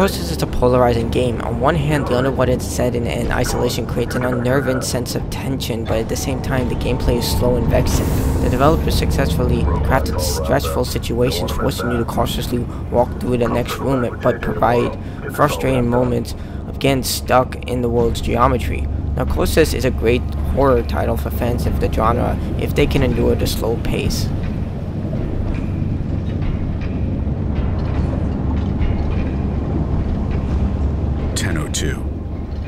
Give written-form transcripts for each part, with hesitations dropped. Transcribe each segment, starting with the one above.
Narcosis is a polarizing game. On one hand, the underwater setting and isolation creates an unnerving sense of tension, but at the same time, the gameplay is slow and vexing. The developers successfully crafted stressful situations, forcing you to cautiously walk through the next room, but provide frustrating moments of getting stuck in the world's geometry. Narcosis is a great horror title for fans of the genre if they can endure the slow pace.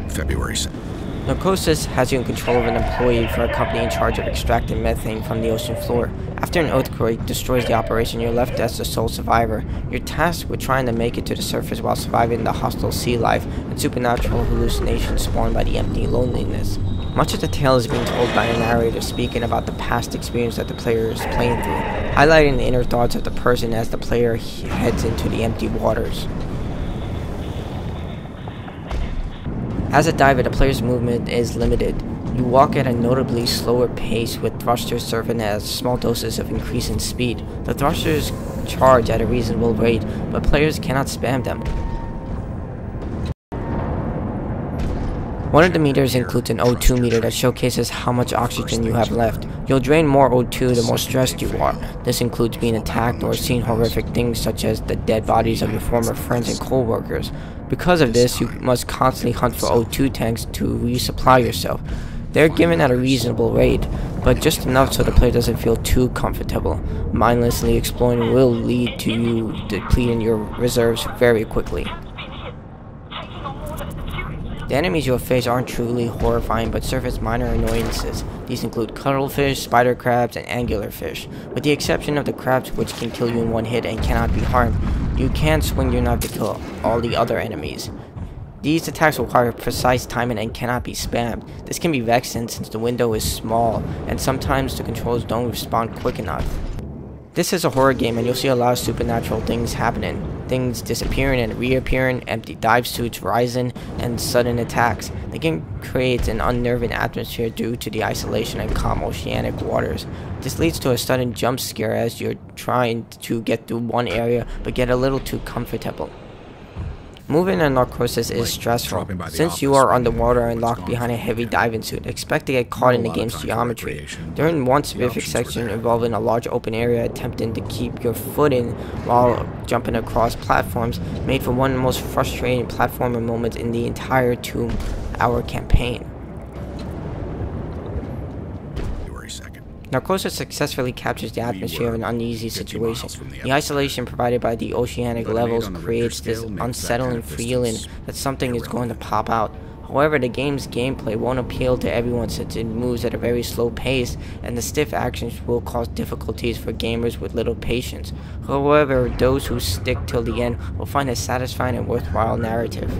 February 2nd. Narcosis has you in control of an employee for a company in charge of extracting methane from the ocean floor. After an earthquake destroys the operation, you're left as the sole survivor. You're tasked with trying to make it to the surface while surviving the hostile sea life and supernatural hallucinations spawned by the empty loneliness. Much of the tale is being told by a narrator speaking about the past experience that the player is playing through, highlighting the inner thoughts of the person as the player heads into the empty waters. As a diver, the player's movement is limited. You walk at a notably slower pace, with thrusters serving as small doses of increasing speed. The thrusters charge at a reasonable rate, but players cannot spam them. One of the meters includes an O2 meter that showcases how much oxygen you have left. You'll drain more O2 the more stressed you are. This includes being attacked or seeing horrific things such as the dead bodies of your former friends and co-workers. Because of this, you must constantly hunt for O2 tanks to resupply yourself. They're given at a reasonable rate, but just enough so the player doesn't feel too comfortable. Mindlessly exploring will lead to you depleting your reserves very quickly. The enemies you'll face aren't truly horrifying, but serve as minor annoyances. These include cuttlefish, spider crabs, and anglerfish. With the exception of the crabs, which can kill you in one hit and cannot be harmed, you can swing your knife to kill all the other enemies. These attacks require precise timing and cannot be spammed. This can be vexing since the window is small, and sometimes the controls don't respond quick enough. This is a horror game, and you'll see a lot of supernatural things happening. Things disappearing and reappearing, empty dive suits rising, and sudden attacks. The game creates an unnerving atmosphere due to the isolation and calm oceanic waters. This leads to a sudden jump scare as you're trying to get through one area but get a little too comfortable. Moving in Narcosis is stressful. Since you are underwater and locked behind a heavy diving suit, expect to get caught in the game's geometry. During one specific section involving a large open area, attempting to keep your footing while jumping across platforms made for one of the most frustrating platformer moments in the entire 2-hour campaign. Narcosis successfully captures the atmosphere of an uneasy situation. The isolation provided by the oceanic levels creates this unsettling feeling that something is going to pop out. However, the game's gameplay won't appeal to everyone since it moves at a very slow pace, and the stiff actions will cause difficulties for gamers with little patience. However, those who stick till the end will find a satisfying and worthwhile narrative.